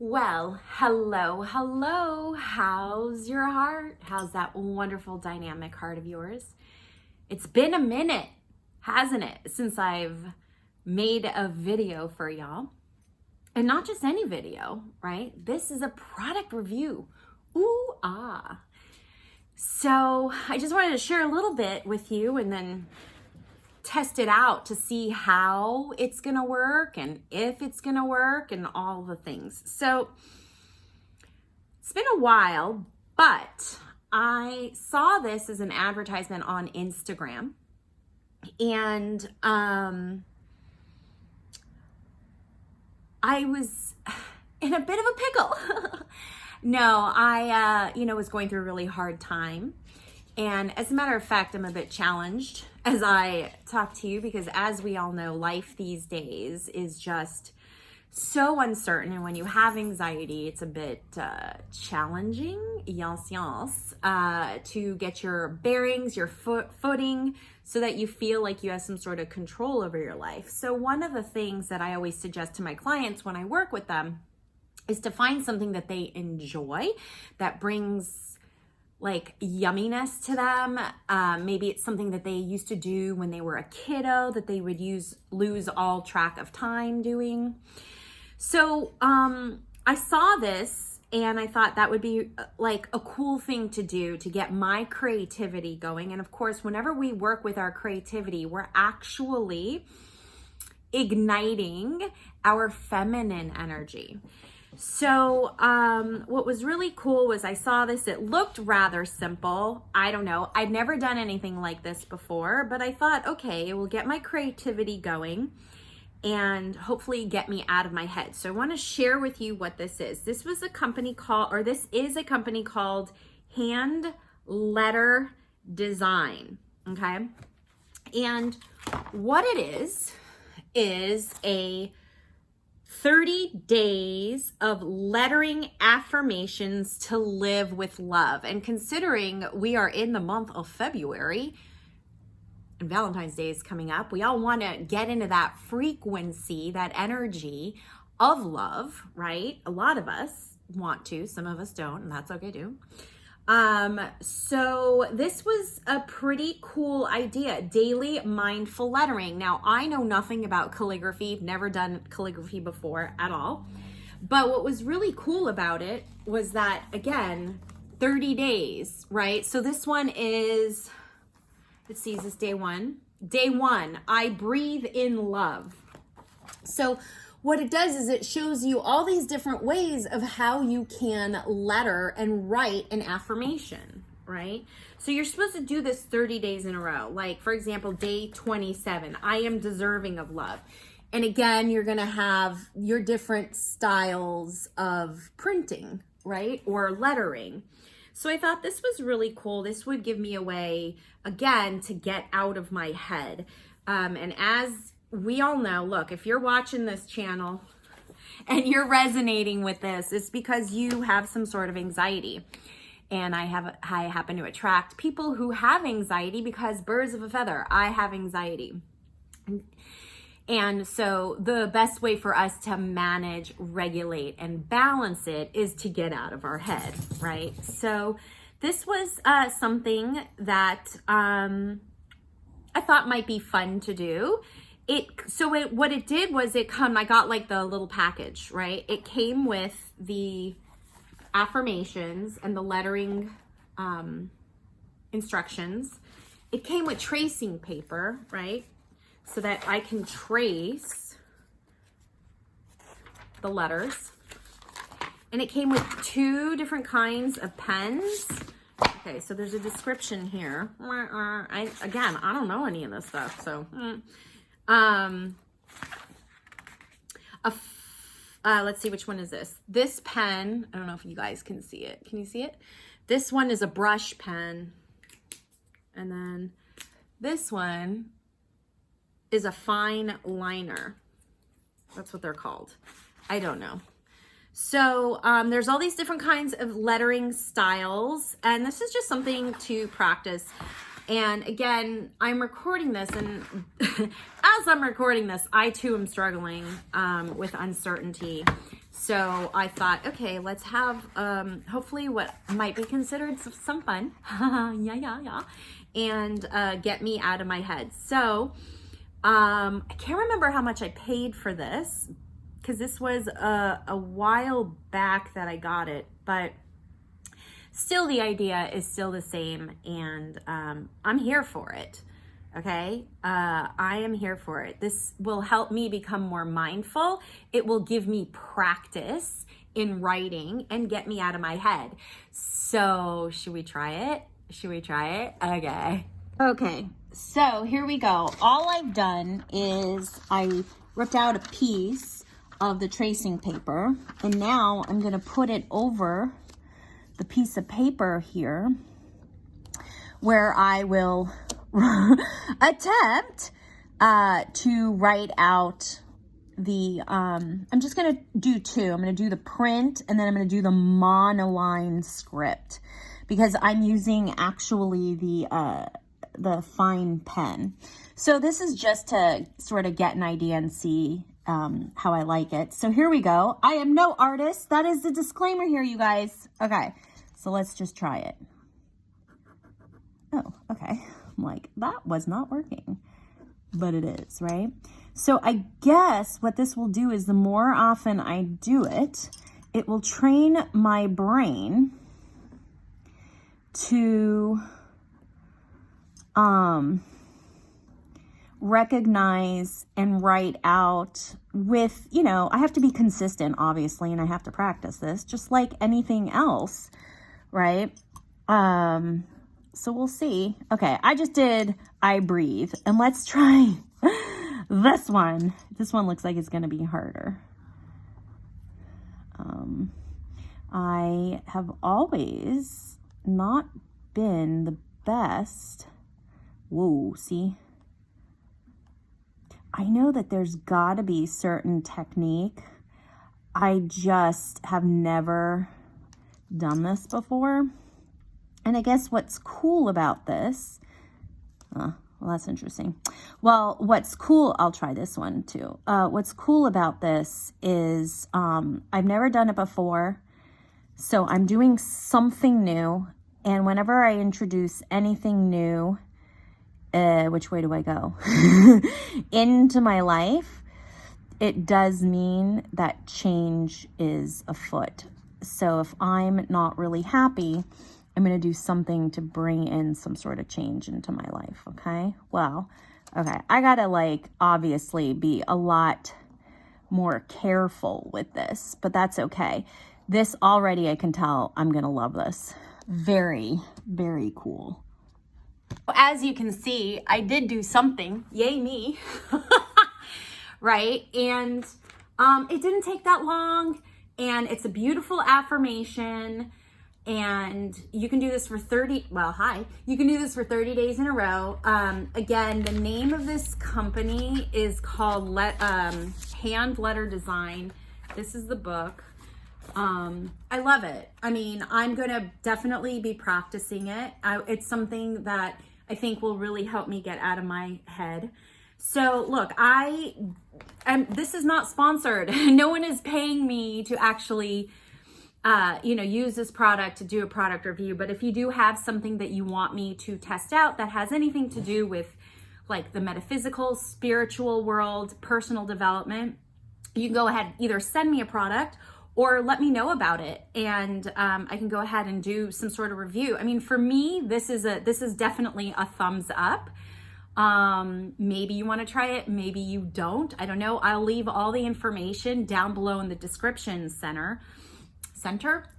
Well, hello. How's your heart? How's that wonderful dynamic heart of yours? It's been a minute, hasn't it, since I've made a video for y'all. And not just any video, right? This is a product review. Ooh, ah. So I just wanted to share a little bit with you and then test it out to see how it's gonna work and if it's gonna work and all the things. So it's been a while, but I saw this as an advertisement on Instagram, and I was in a bit of a pickle. No, I was going through a really hard time. And as a matter of fact, I'm a bit challenged as I talk to you because, as we all know, life these days is just so uncertain. And when you have anxiety, it's a bit challenging, to get your bearings, your footing, so that you feel like you have some sort of control over your life. So one of the things that I always suggest to my clients when I work with them is to find something that they enjoy, that brings like yumminess to them. Maybe it's something that they used to do when they were a kiddo that they would lose all track of time doing. So I saw this and I thought that would be like a cool thing to do to get my creativity going. And of course, whenever we work with our creativity, we're actually igniting our feminine energy. So what was really cool was I saw this. It looked rather simple. I don't know. I'd never done anything like this before, but I thought, okay, it will get my creativity going and hopefully get me out of my head. So I want to share with you what this is. This is a company called Hand Letter Design, okay? And what it is a 30 days of lettering affirmations to live with love. And considering we are in the month of February and Valentine's Day is coming up, we all want to get into that frequency, that energy of love, right? A lot of us want to, some of us don't, and that's okay too. So this was a pretty cool idea, daily mindful lettering. Now, I know nothing about calligraphy, never done calligraphy before at all. But what was really cool about it was that, again, 30 days, right? So this one is, let's see, is this day one? Day one, I breathe in love. So what it does is it shows you all these different ways of how you can letter and write an affirmation, right? So you're supposed to do this 30 days in a row. Like, for example, day 27, I am deserving of love. And again, you're going to have your different styles of printing, right? Or lettering. So I thought this was really cool. This would give me a way, again, to get out of my head. And as we all know, look, if you're watching this channel and you're resonating with this, it's because you have some sort of anxiety. And I happen to attract people who have anxiety because birds of a feather, I have anxiety. And so the best way for us to manage, regulate, and balance it is to get out of our head, right? So this was something that I thought might be fun to do. What it did was I got like the little package, right? It came with the affirmations and the lettering instructions. It came with tracing paper, right? So that I can trace the letters. And it came with 2 different kinds of pens. Okay, so there's a description here. I don't know any of this stuff, so... let's see, which one is this? This pen, I don't know if you guys can see it. Can you see it? This one is a brush pen. And then this one is a fine liner. That's what they're called. I don't know. So there's all these different kinds of lettering styles. And this is just something to practice. And again, I'm recording this, and as I'm recording this, I too am struggling with uncertainty. So I thought, okay, let's have hopefully what might be considered some fun. Yeah. And get me out of my head. So I can't remember how much I paid for this, because this was a while back that I got it, but still the idea is still the same, and I'm here for it. Okay, I am here for it. This will help me become more mindful. It will give me practice in writing and get me out of my head. So should we try it? Okay, so here we go. All I've done is I ripped out a piece of the tracing paper, and now I'm going to put it over the piece of paper here where I will attempt to write out the, I'm just going to do two. I'm going to do the print, and then I'm going to do the monoline script, because I'm using actually the fine pen. So this is just to sort of get an idea and see how I like it. So here we go. I am no artist. That is the disclaimer here, you guys. Okay, so let's just try it. Oh, okay. I'm like, that was not working, but it is, right? So I guess what this will do is the more often I do it, it will train my brain to recognize and write out with, you know, I have to be consistent, obviously, and I have to practice this just like anything else, right? So we'll see. Okay, I just did I breathe, and let's try this one. This one looks like it's going to be harder. I have always not been the best. Whoa, see? I know that there's got to be certain technique. I just have never done this before. And I guess what's cool about this, well, that's interesting. Well, what's cool, I'll try this one too. What's cool about this is I've never done it before, so I'm doing something new. And whenever I introduce anything new, which way do I go? into my life, it does mean that change is afoot. So if I'm not really happy, I'm going to do something to bring in some sort of change into my life, okay? Well, okay, I got to like obviously be a lot more careful with this, but that's okay. This already, I can tell I'm going to love this. Very, very cool. As you can see, I did do something. Yay me. Right? And it didn't take that long, and it's a beautiful affirmation. And you can do this for 30, well, hi. You can do this for 30 days in a row. Again, the name of this company is called Hand Letter Design. This is the book. I love it. I mean, I'm going to definitely be practicing it. It's something that I think will really help me get out of my head. So look, this is not sponsored. No one is paying me to actually use this product to do a product review. But if you do have something that you want me to test out that has anything to do with like the metaphysical, spiritual world, personal development, you can go ahead, either send me a product or let me know about it, and I can go ahead and do some sort of review. I mean, for me, this is definitely a thumbs up. Maybe you want to try it, maybe you don't. I don't know. I'll leave all the information down below in the description center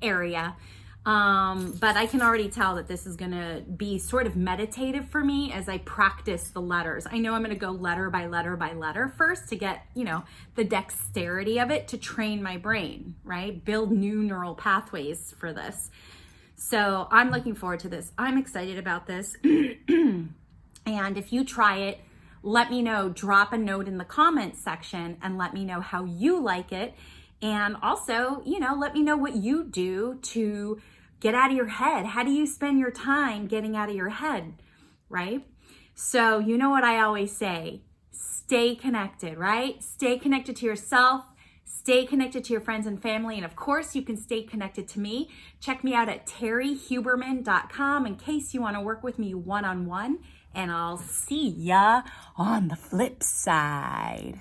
area. But I can already tell that this is going to be sort of meditative for me as I practice the letters. I know I'm going to go letter by letter by letter first to get, the dexterity of it, to train my brain, right? Build new neural pathways for this. So I'm looking forward to this. I'm excited about this. And if you try it, let me know. Drop a note in the comments section and let me know how you like it. And also, let me know what you do to get out of your head. How do you spend your time getting out of your head, right? So you know what I always say, stay connected, right? Stay connected to yourself, Stay connected to your friends and family. And of course, you can stay connected to me. Check me out at terriehuberman.com in case you want to work with me one-on-one. And I'll see ya on the flip side.